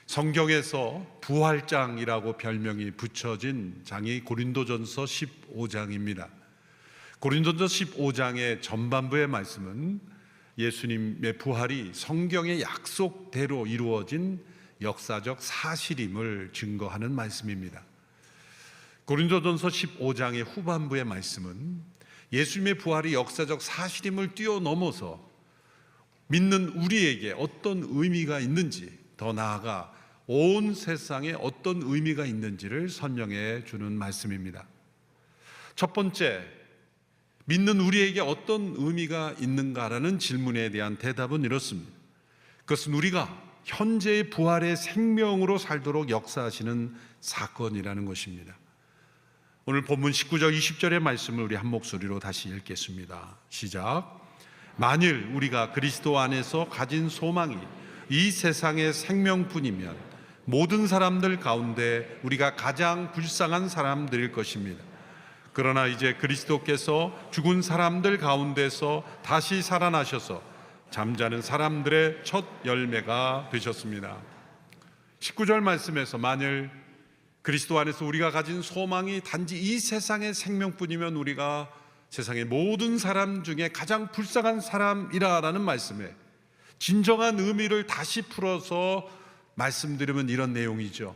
성경에서 부활장이라고 별명이 붙여진 장이 고린도전서 15장입니다. 고린도전서 15장의 전반부의 말씀은 예수님의 부활이 성경의 약속대로 이루어진 역사적 사실임을 증거하는 말씀입니다. 고린도전서 15장의 후반부의 말씀은 예수님의 부활이 역사적 사실임을 뛰어넘어서 믿는 우리에게 어떤 의미가 있는지, 더 나아가 온 세상에 어떤 의미가 있는지를 설명해 주는 말씀입니다. 첫 번째, 믿는 우리에게 어떤 의미가 있는가라는 질문에 대한 대답은 이렇습니다. 그것은 우리가 현재의 부활의 생명으로 살도록 역사하시는 사건이라는 것입니다. 오늘 본문 19절 20절의 말씀을 우리 한 목소리로 다시 읽겠습니다. 시작. 만일 우리가 그리스도 안에서 가진 소망이 이 세상의 생명뿐이면 모든 사람들 가운데 우리가 가장 불쌍한 사람들일 것입니다. 그러나 이제 그리스도께서 죽은 사람들 가운데서 다시 살아나셔서 잠자는 사람들의 첫 열매가 되셨습니다. 19절 말씀에서 만일 그리스도 안에서 우리가 가진 소망이 단지 이 세상의 생명뿐이면 우리가 세상의 모든 사람 중에 가장 불쌍한 사람이라는 말씀에 진정한 의미를 다시 풀어서 말씀드리면 이런 내용이죠.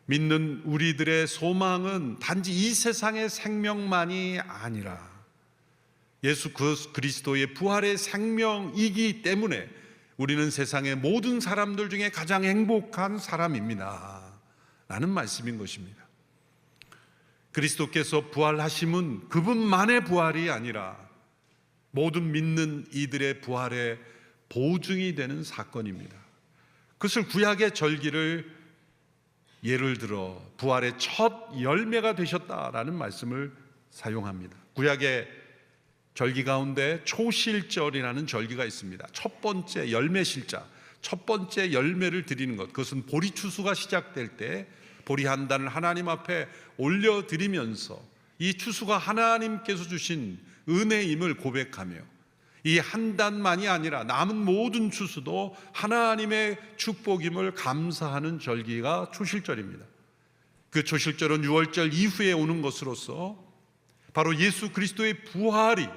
믿는 우리들의 소망은 단지 이 세상의 생명만이 아니라 예수 그리스도의 부활의 생명이기 때문에 우리는 세상의 모든 사람들 중에 가장 행복한 사람입니다 라는 말씀인 것입니다. 그리스도께서 부활하심은 그분만의 부활이 아니라 모든 믿는 이들의 부활의 보증이 되는 사건입니다. 그것을 구약의 절기를 예를 들어 부활의 첫 열매가 되셨다라는 말씀을 사용합니다. 구약의 절기 가운데 초실절이라는 절기가 있습니다. 첫 번째 열매실자, 첫 번째 열매를 드리는 것, 그것은 보리 추수가 시작될 때 보리 한 단을 하나님 앞에 올려드리면서 이 추수가 하나님께서 주신 은혜임을 고백하며 이 한 단만이 아니라 남은 모든 추수도 하나님의 축복임을 감사하는 절기가 초실절입니다. 그 초실절은 유월절 이후에 오는 것으로서 바로 예수 그리스도의 부활이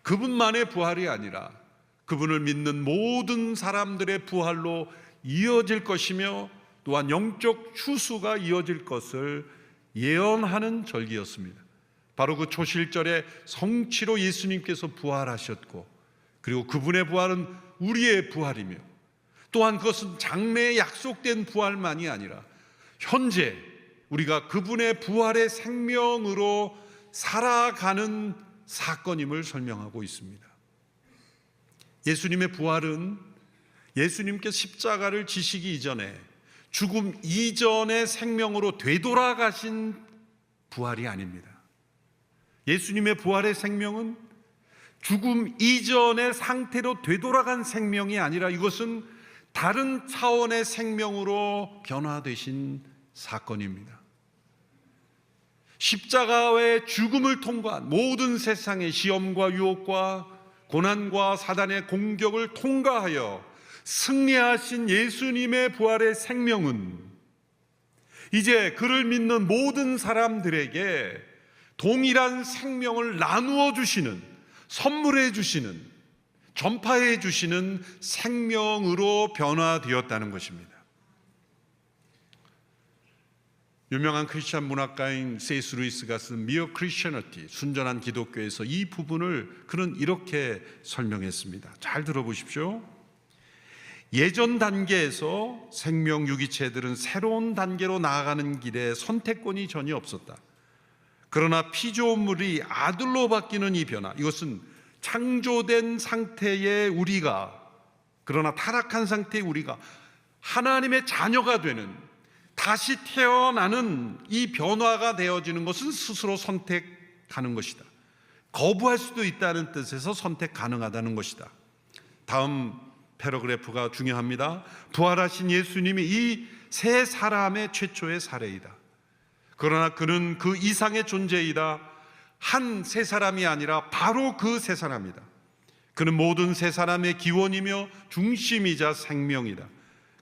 그분만의 부활이 아니라 그분을 믿는 모든 사람들의 부활로 이어질 것이며 또한 영적 추수가 이어질 것을 예언하는 절기였습니다. 바로 그 초실절의 성취로 예수님께서 부활하셨고 그리고 그분의 부활은 우리의 부활이며 또한 그것은 장래에 약속된 부활만이 아니라 현재 우리가 그분의 부활의 생명으로 살아가는 사건임을 설명하고 있습니다. 예수님의 부활은 예수님께서 십자가를 지시기 이전에 죽음 이전의 생명으로 되돌아가신 부활이 아닙니다. 예수님의 부활의 생명은 죽음 이전의 상태로 되돌아간 생명이 아니라 이것은 다른 차원의 생명으로 변화되신 사건입니다. 십자가의 죽음을 통과한 모든 세상의 시험과 유혹과 고난과 사단의 공격을 통과하여 승리하신 예수님의 부활의 생명은 이제 그를 믿는 모든 사람들에게 동일한 생명을 나누어 주시는, 선물해 주시는, 전파해 주시는 생명으로 변화되었다는 것입니다. 유명한 크리스찬 문학가인 C.S. 루이스가 쓴 Mere Christianity, 순전한 기독교에서 이 부분을 그는 이렇게 설명했습니다. 잘 들어보십시오. 예전 단계에서 생명 유기체들은 새로운 단계로 나아가는 길에 선택권이 전혀 없었다. 그러나 피조물이 아들로 바뀌는 이 변화, 이것은 창조된 상태의 우리가, 그러나 타락한 상태의 우리가 하나님의 자녀가 되는, 다시 태어나는 이 변화가 되어지는 것은 스스로 선택하는 것이다. 거부할 수도 있다는 뜻에서 선택 가능하다는 것이다. 다음 패러그래프가 중요합니다. 부활하신 예수님이 이 세 사람의 최초의 사례이다. 그러나 그는 그 이상의 존재이다. 한 세 사람이 아니라 바로 그 세 사람이다. 그는 모든 세 사람의 기원이며 중심이자 생명이다.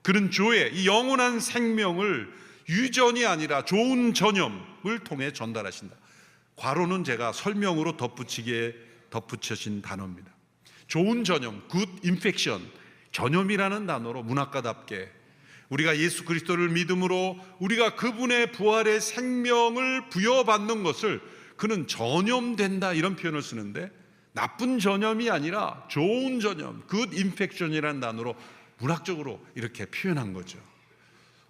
그는 조의 이 영원한 생명을 유전이 아니라 좋은 전염을 통해 전달하신다. 괄호는 제가 설명으로 덧붙여진 단어입니다. 좋은 전염, good infection, 전염이라는 단어로 문학가답게 우리가 예수 그리스도를 믿음으로 우리가 그분의 부활의 생명을 부여받는 것을 그는 전염된다 이런 표현을 쓰는데, 나쁜 전염이 아니라 좋은 전염, good infection이라는 단어로 문학적으로 이렇게 표현한 거죠.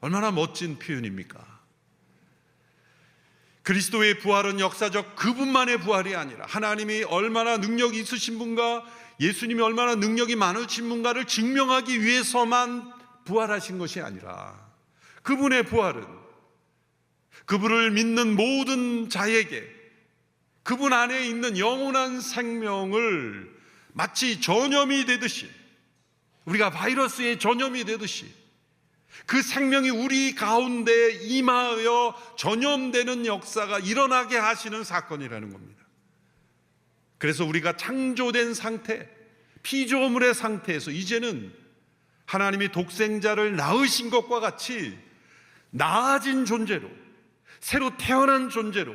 얼마나 멋진 표현입니까? 그리스도의 부활은 역사적 그분만의 부활이 아니라 하나님이 얼마나 능력이 있으신 분가, 예수님이 얼마나 능력이 많으신 분가를 증명하기 위해서만 부활하신 것이 아니라, 그분의 부활은 그분을 믿는 모든 자에게 그분 안에 있는 영원한 생명을 마치 전염이 되듯이, 우리가 바이러스의 전염이 되듯이 그 생명이 우리 가운데 임하여 전염되는 역사가 일어나게 하시는 사건이라는 겁니다. 그래서 우리가 창조된 상태, 피조물의 상태에서 이제는 하나님이 독생자를 낳으신 것과 같이 나아진 존재로, 새로 태어난 존재로,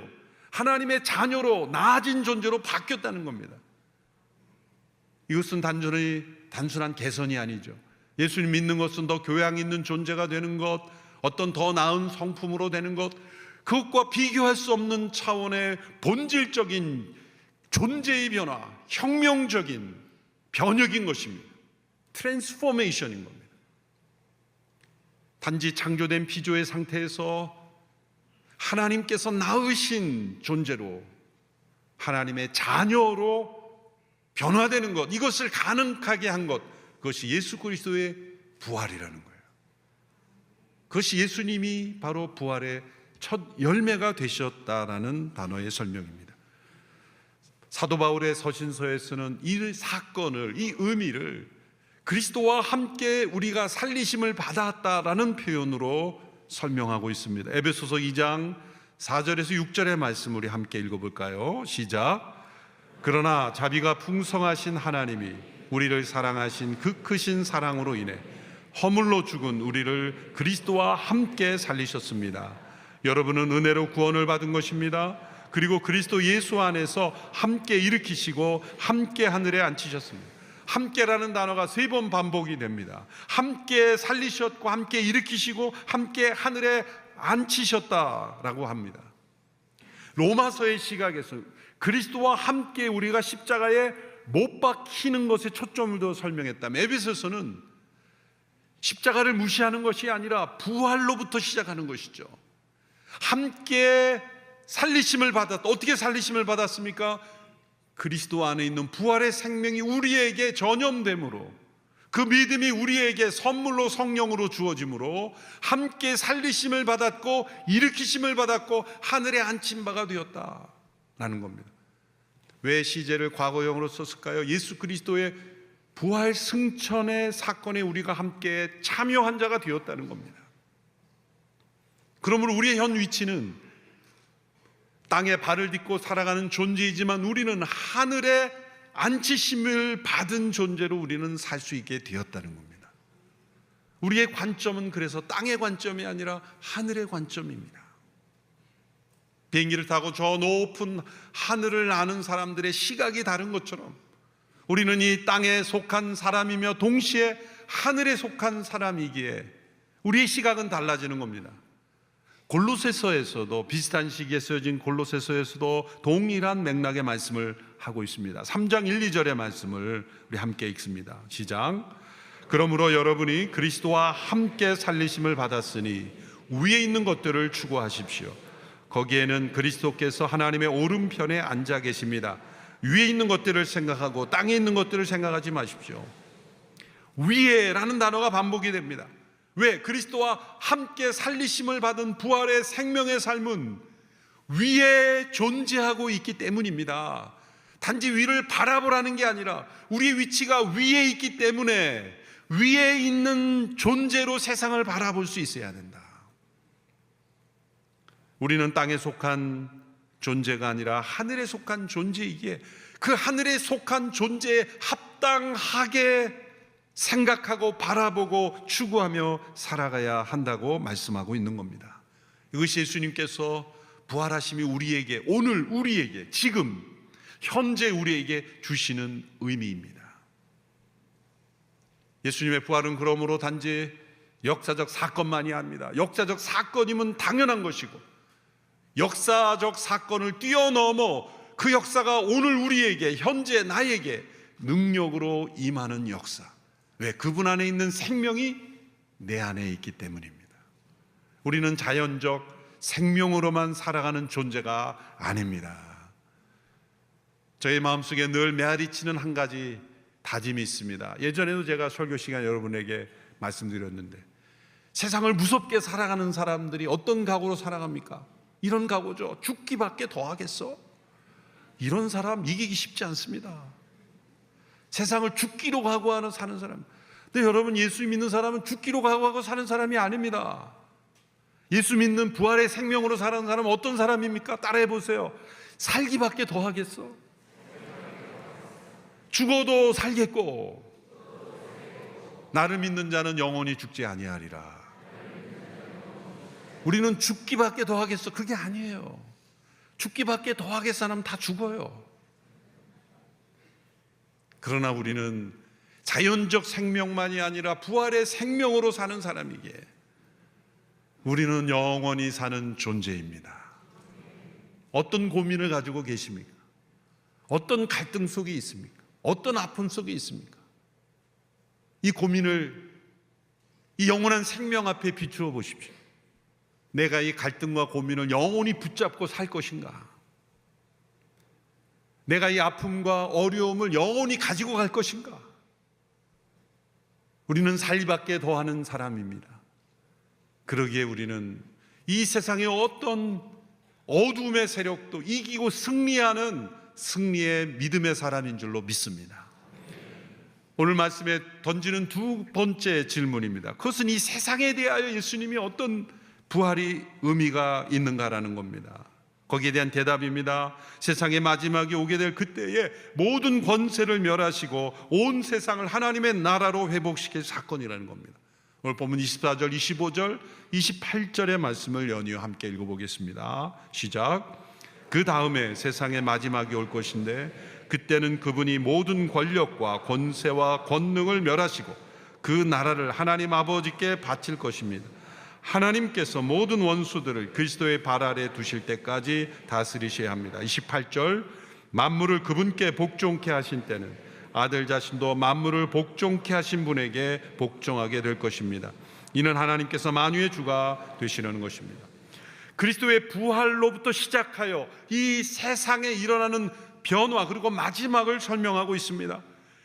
하나님의 자녀로 나아진 존재로 바뀌었다는 겁니다. 이것은 단순한 개선이 아니죠. 예수님 믿는 것은 더 교양 있는 존재가 되는 것, 어떤 더 나은 성품으로 되는 것, 그것과 비교할 수 없는 차원의 본질적인 존재의 변화, 혁명적인 변혁인 것입니다. 트랜스포메이션인 겁니다. 단지 창조된 피조의 상태에서 하나님께서 낳으신 존재로, 하나님의 자녀로 변화되는 것, 이것을 가능하게 한 것, 그것이 예수 그리스도의 부활이라는 거예요. 그것이 예수님이 바로 부활의 첫 열매가 되셨다라는 단어의 설명입니다. 사도 바울의 서신서에서는 이 사건을, 이 의미를 그리스도와 함께 우리가 살리심을 받았다라는 표현으로 설명하고 있습니다. 에베소서 2장 4절에서 6절의 말씀 우리 함께 읽어볼까요? 시작. 그러나 자비가 풍성하신 하나님이 우리를 사랑하신 그 크신 사랑으로 인해 허물로 죽은 우리를 그리스도와 함께 살리셨습니다. 여러분은 은혜로 구원을 받은 것입니다. 그리고 그리스도 예수 안에서 함께 일으키시고 함께 하늘에 앉히셨습니다. 함께라는 단어가 3번 반복이 됩니다. 함께 살리셨고 함께 일으키시고 함께 하늘에 앉히셨다라고 합니다. 로마서의 시각에서 그리스도와 함께 우리가 십자가에 못 박히는 것에 초점을 더 설명했다면, 에베소서는 십자가를 무시하는 것이 아니라 부활로부터 시작하는 것이죠. 함께 살리심을 받았다. 어떻게 살리심을 받았습니까? 그리스도 안에 있는 부활의 생명이 우리에게 전염됨으로, 그 믿음이 우리에게 선물로 성령으로 주어짐으로 함께 살리심을 받았고 일으키심을 받았고 하늘에 앉힌 바가 되었다라는 겁니다. 왜 시제를 과거형으로 썼을까요? 예수 그리스도의 부활 승천의 사건에 우리가 함께 참여한 자가 되었다는 겁니다. 그러므로 우리의 현 위치는 땅에 발을 딛고 살아가는 존재이지만 우리는 하늘에 앉히심을 받은 존재로 우리는 살 수 있게 되었다는 겁니다. 우리의 관점은 그래서 땅의 관점이 아니라 하늘의 관점입니다. 비행기를 타고 저 높은 하늘을 나는 사람들의 시각이 다른 것처럼 우리는 이 땅에 속한 사람이며 동시에 하늘에 속한 사람이기에 우리의 시각은 달라지는 겁니다. 골로새서에서도 비슷한 시기에 쓰여진 골로새서에서도 동일한 맥락의 말씀을 하고 있습니다. 3장 1, 2절의 말씀을 우리 함께 읽습니다. 시작. 그러므로 여러분이 그리스도와 함께 살리심을 받았으니 위에 있는 것들을 추구하십시오. 거기에는 그리스도께서 하나님의 오른편에 앉아 계십니다. 위에 있는 것들을 생각하고 땅에 있는 것들을 생각하지 마십시오. 위에라는 단어가 반복이 됩니다. 왜? 그리스도와 함께 살리심을 받은 부활의 생명의 삶은 위에 존재하고 있기 때문입니다. 단지 위를 바라보라는 게 아니라 우리의 위치가 위에 있기 때문에 위에 있는 존재로 세상을 바라볼 수 있어야 된다. 우리는 땅에 속한 존재가 아니라 하늘에 속한 존재이기에 그 하늘에 속한 존재에 합당하게 생각하고 바라보고 추구하며 살아가야 한다고 말씀하고 있는 겁니다. 이것이 예수님께서 부활하심이 우리에게, 오늘 우리에게, 지금 현재 우리에게 주시는 의미입니다. 예수님의 부활은 그러므로 단지 역사적 사건만이 아닙니다. 역사적 사건이면 당연한 것이고, 역사적 사건을 뛰어넘어 그 역사가 오늘 우리에게, 현재 나에게 능력으로 임하는 역사. 왜? 그분 안에 있는 생명이 내 안에 있기 때문입니다. 우리는 자연적 생명으로만 살아가는 존재가 아닙니다. 저의 마음속에 늘 메아리치는 한 가지 다짐이 있습니다. 예전에도 제가 설교 시간 여러분에게 말씀드렸는데, 세상을 무섭게 살아가는 사람들이 어떤 각오로 살아갑니까? 이런 각오죠. 죽기밖에 더 하겠어? 이런 사람 이기기 쉽지 않습니다. 세상을 죽기로 각오하는 사는 사람. 근데 여러분, 예수 믿는 사람은 죽기로 각오하고 사는 사람이 아닙니다. 예수 믿는 부활의 생명으로 사는 사람은 어떤 사람입니까? 따라해 보세요. 살기밖에 더 하겠어? 죽어도 살겠고, 나를 믿는 자는 영원히 죽지 아니하리라. 우리는 죽기밖에 더 하겠어? 그게 아니에요. 죽기밖에 더 하겠어 하면 다 죽어요. 그러나 우리는 자연적 생명만이 아니라 부활의 생명으로 사는 사람이기에 우리는 영원히 사는 존재입니다. 어떤 고민을 가지고 계십니까? 어떤 갈등 속에 있습니까? 어떤 아픔 속에 있습니까? 이 고민을 이 영원한 생명 앞에 비추어 보십시오. 내가 이 갈등과 고민을 영원히 붙잡고 살 것인가? 내가 이 아픔과 어려움을 영원히 가지고 갈 것인가? 우리는 살기밖에 더하는 사람입니다. 그러기에 우리는 이 세상의 어떤 어둠의 세력도 이기고 승리하는 승리의 믿음의 사람인 줄로 믿습니다. 오늘 말씀에 던지는 두 번째 질문입니다. 그것은 이 세상에 대하여 예수님이 어떤 부활이 의미가 있는가라는 겁니다. 거기에 대한 대답입니다. 세상의 마지막이 오게 될 그때에 모든 권세를 멸하시고 온 세상을 하나님의 나라로 회복시킬 사건이라는 겁니다. 오늘 본문 24절, 25절, 28절의 말씀을 연이어 함께 읽어보겠습니다. 시작. 그 다음에 세상의 마지막이 올 것인데 그때는 그분이 모든 권력과 권세와 권능을 멸하시고 그 나라를 하나님 아버지께 바칠 것입니다. 하나님께서 모든 원수들을 그리스도의 발 아래 두실 때까지 다스리셔야 합니다. 28절. 만물을 그분께 복종케 하신 때는 아들 자신도 만물을 복종케 하신 분에게 복종하게 될 것입니다. 이는 하나님께서 만유의 주가 되시려는 것입니다. 그리스도의 부활로부터 시작하여 이 세상에 일어나는 변화, 그리고 마지막을 설명하고 있습니다.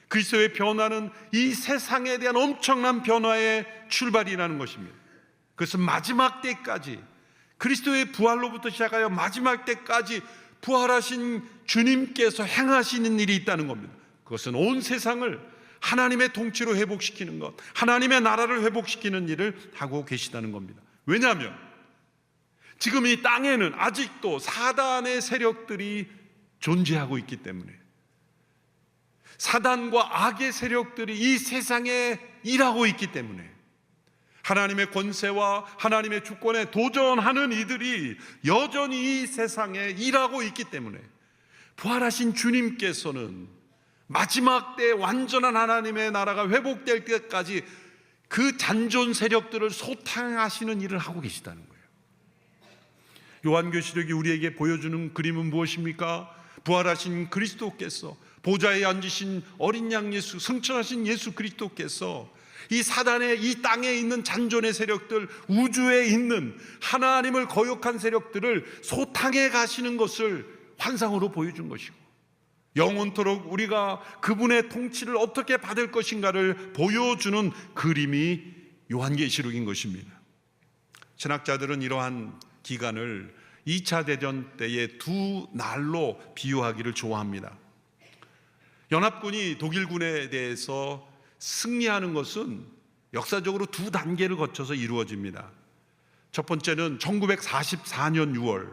그리스도의 변화는 이 세상에 대한 엄청난 변화의 출발이라는 것입니다. 그것은 마지막 때까지, 그리스도의 부활로부터 시작하여 마지막 때까지 부활하신 주님께서 행하시는 일이 있다는 겁니다. 그것은 온 세상을 하나님의 통치로 회복시키는 것, 하나님의 나라를 회복시키는 일을 하고 계시다는 겁니다. 왜냐하면 지금 이 땅에는 아직도 사단의 세력들이 존재하고 있기 때문에, 사단과 악의 세력들이 이 세상에 일하고 있기 때문에, 하나님의 권세와 하나님의 주권에 도전하는 이들이 여전히 이 세상에 일하고 있기 때문에 부활하신 주님께서는 마지막 때 완전한 하나님의 나라가 회복될 때까지 그 잔존 세력들을 소탕하시는 일을 하고 계시다는 거예요. 요한계시록이 우리에게 보여주는 그림은 무엇입니까? 부활하신 그리스도께서, 보좌에 앉으신 어린 양 예수, 승천하신 예수 그리스도께서 이 사단의, 이 땅에 있는 잔존의 세력들, 우주에 있는 하나님을 거역한 세력들을 소탕해 가시는 것을 환상으로 보여준 것이고, 영원토록 우리가 그분의 통치를 어떻게 받을 것인가를 보여주는 그림이 요한계시록인 것입니다. 신학자들은 이러한 기간을 2차 대전 때의 두 날로 비유하기를 좋아합니다. 연합군이 독일군에 대해서 승리하는 것은 역사적으로 두 단계를 거쳐서 이루어집니다. 첫 번째는 1944년 6월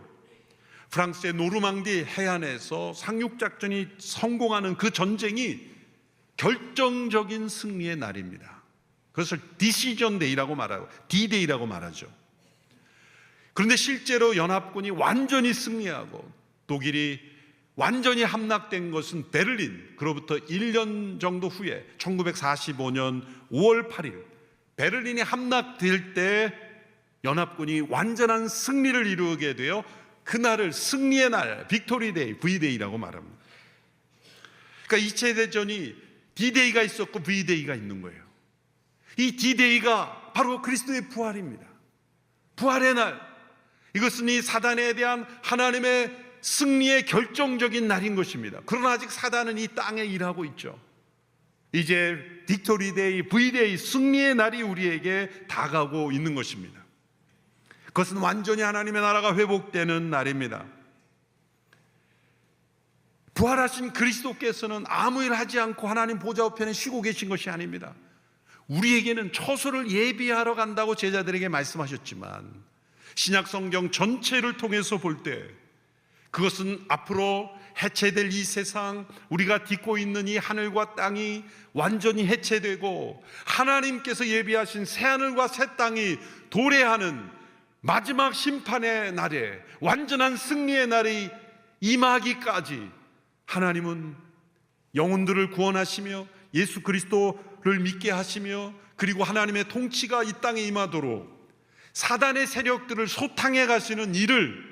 프랑스의 노르망디 해안에서 상륙작전이 성공하는 그 전쟁이 결정적인 승리의 날입니다. 그것을 디시전 데이라고 말하고 D-Day라고 말하죠. 그런데 실제로 연합군이 완전히 승리하고 독일이 완전히 함락된 것은 베를린, 그로부터 1년 정도 후에 1945년 5월 8일 베를린이 함락될 때 연합군이 완전한 승리를 이루게 되어 그날을 승리의 날, 빅토리 데이, V-Day라고 말합니다. 그러니까 2차 대전이 D-Day가 있었고 V-Day가 있는 거예요. 이 D-Day가 바로 그리스도의 부활입니다. 부활의 날, 이것은 이 사단에 대한 하나님의 승리의 결정적인 날인 것입니다. 그러나 아직 사단은 이 땅에 일하고 있죠. 이제 빅토리 데이, V-Day, 승리의 날이 우리에게 다가오고 있는 것입니다. 그것은 완전히 하나님의 나라가 회복되는 날입니다. 부활하신 그리스도께서는 아무 일 하지 않고 하나님 보좌 우편에 쉬고 계신 것이 아닙니다. 우리에게는 처소를 예비하러 간다고 제자들에게 말씀하셨지만 신약 성경 전체를 통해서 볼 때 그것은 앞으로 해체될 이 세상, 우리가 딛고 있는 이 하늘과 땅이 완전히 해체되고 하나님께서 예비하신 새하늘과 새 땅이 도래하는 마지막 심판의 날에, 완전한 승리의 날이 임하기까지 하나님은 영혼들을 구원하시며 예수 그리스도를 믿게 하시며, 그리고 하나님의 통치가 이 땅에 임하도록 사단의 세력들을 소탕해 가시는 일을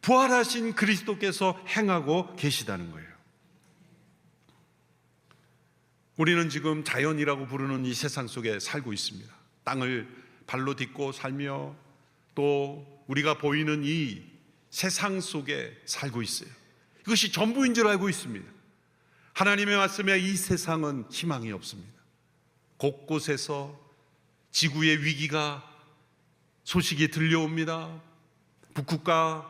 부활하신 그리스도께서 행하고 계시다는 거예요. 우리는 지금 자연이라고 부르는 이 세상 속에 살고 있습니다. 땅을 발로 딛고 살며 또 우리가 보이는 이 세상 속에 살고 있어요. 이것이 전부인 줄 알고 있습니다. 하나님의 말씀에 이 세상은 희망이 없습니다. 곳곳에서 지구의 위기가 소식이 들려옵니다.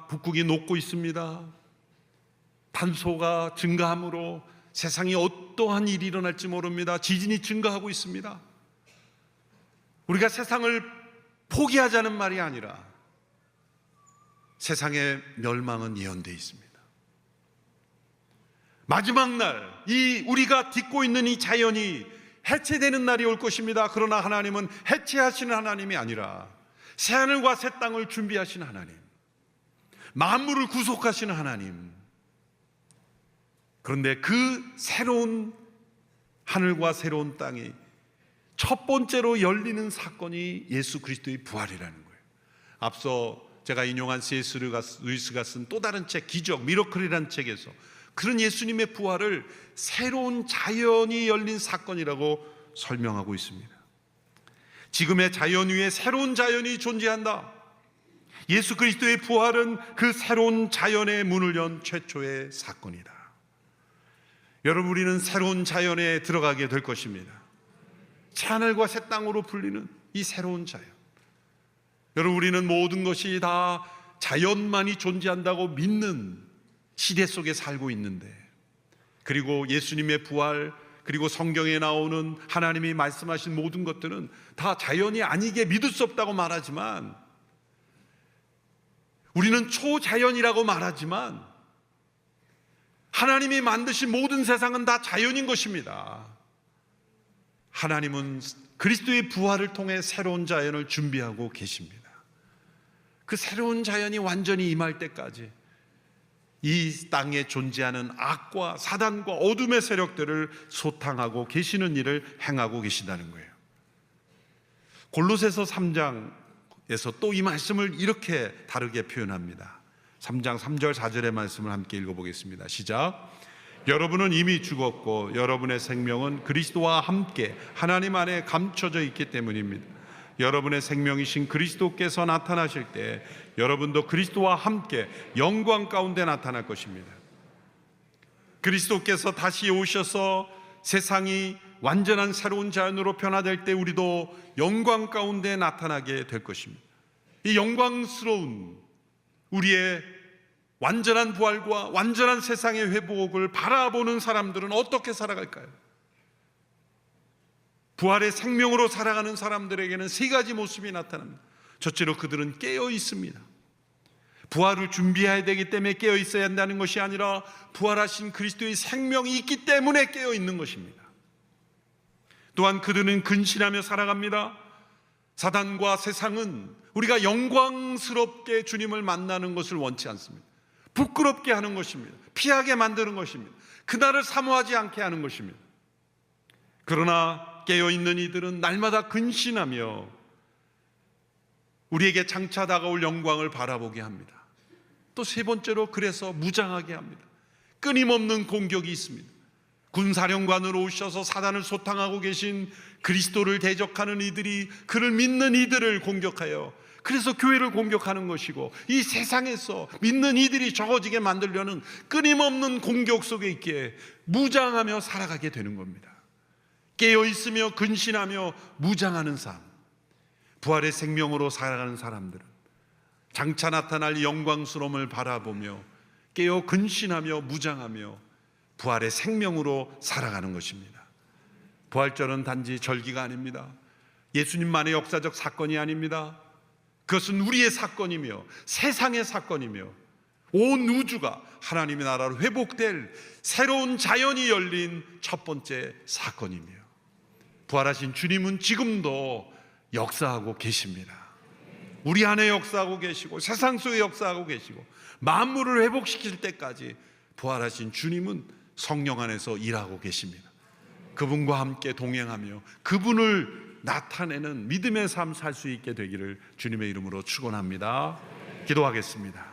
북극이 녹고 있습니다. 탄소가 증가함으로 세상에 어떠한 일이 일어날지 모릅니다. 지진이 증가하고 있습니다. 우리가 세상을 포기하자는 말이 아니라 세상의 멸망은 예언되어 있습니다. 마지막 날, 이 우리가 딛고 있는 이 자연이 해체되는 날이 올 것입니다. 그러나 하나님은 해체하시는 하나님이 아니라 새하늘과 새 땅을 준비하시는 하나님, 만물을 구속하시는 하나님. 그런데 그 새로운 하늘과 새로운 땅이 첫 번째로 열리는 사건이 예수 그리스도의 부활이라는 거예요. 앞서 제가 인용한 C.S. 루이스가 쓴 또 다른 책, 기적, 미러클이라는 책에서 그런 예수님의 부활을 새로운 자연이 열린 사건이라고 설명하고 있습니다. 지금의 자연 위에 새로운 자연이 존재한다. 예수 그리스도의 부활은 그 새로운 자연의 문을 연 최초의 사건이다. 여러분, 우리는 새로운 자연에 들어가게 될 것입니다. 새하늘과 새 땅으로 불리는 이 새로운 자연. 여러분, 우리는 모든 것이 다 자연만이 존재한다고 믿는 시대 속에 살고 있는데, 그리고 예수님의 부활, 그리고 성경에 나오는 하나님이 말씀하신 모든 것들은 다 자연이 아니게 믿을 수 없다고 말하지만, 우리는 초자연이라고 말하지만 하나님이 만드신 모든 세상은 다 자연인 것입니다. 하나님은 그리스도의 부활을 통해 새로운 자연을 준비하고 계십니다. 그 새로운 자연이 완전히 임할 때까지 이 땅에 존재하는 악과 사단과 어둠의 세력들을 소탕하고 계시는 일을 행하고 계시다는 거예요. 골로새서 3장에서 또 이 말씀을 이렇게 다르게 표현합니다. 3장 3절 4절의 말씀을 함께 읽어보겠습니다. 시작. 여러분은 이미 죽었고 여러분의 생명은 그리스도와 함께 하나님 안에 감춰져 있기 때문입니다. 여러분의 생명이신 그리스도께서 나타나실 때 여러분도 그리스도와 함께 영광 가운데 나타날 것입니다. 그리스도께서 다시 오셔서 세상이 완전한 새로운 자연으로 변화될 때 우리도 영광 가운데 나타나게 될 것입니다. 이 영광스러운 우리의 완전한 부활과 완전한 세상의 회복을 바라보는 사람들은 어떻게 살아갈까요? 부활의 생명으로 살아가는 사람들에게는 세 가지 모습이 나타납니다. 첫째로 그들은 깨어 있습니다. 부활을 준비해야 되기 때문에 깨어 있어야 한다는 것이 아니라 부활하신 그리스도의 생명이 있기 때문에 깨어 있는 것입니다. 또한 그들은 근신하며 살아갑니다. 사단과 세상은 우리가 영광스럽게 주님을 만나는 것을 원치 않습니다. 부끄럽게 하는 것입니다. 피하게 만드는 것입니다. 그날을 사모하지 않게 하는 것입니다. 그러나 깨어있는 이들은 날마다 근신하며 우리에게 장차 다가올 영광을 바라보게 합니다. 또 세 번째로 그래서 무장하게 합니다. 끊임없는 공격이 있습니다. 군사령관으로 오셔서 사단을 소탕하고 계신 그리스도를 대적하는 이들이 그를 믿는 이들을 공격하여 그래서 교회를 공격하는 것이고, 이 세상에서 믿는 이들이 적어지게 만들려는 끊임없는 공격 속에 있기에 무장하며 살아가게 되는 겁니다. 깨어있으며 근신하며 무장하는 삶, 부활의 생명으로 살아가는 사람들은 장차 나타날 영광스러움을 바라보며 깨어 근신하며 무장하며 부활의 생명으로 살아가는 것입니다. 부활절은 단지 절기가 아닙니다. 예수님만의 역사적 사건이 아닙니다. 그것은 우리의 사건이며 세상의 사건이며 온 우주가 하나님의 나라로 회복될 새로운 자연이 열린 첫 번째 사건이며, 부활하신 주님은 지금도 역사하고 계십니다. 우리 안에 역사하고 계시고 세상 속에 역사하고 계시고 만물을 회복시킬 때까지 부활하신 주님은 성령 안에서 일하고 계십니다. 그분과 함께 동행하며 그분을 나타내는 믿음의 삶 살 수 있게 되기를 주님의 이름으로 축원합니다. 기도하겠습니다.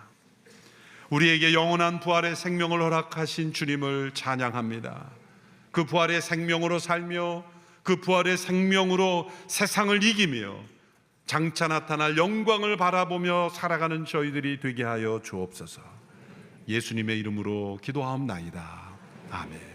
우리에게 영원한 부활의 생명을 허락하신 주님을 찬양합니다. 그 부활의 생명으로 살며 그 부활의 생명으로 세상을 이기며 장차 나타날 영광을 바라보며 살아가는 저희들이 되게 하여 주옵소서. 예수님의 이름으로 기도하옵나이다. 아멘.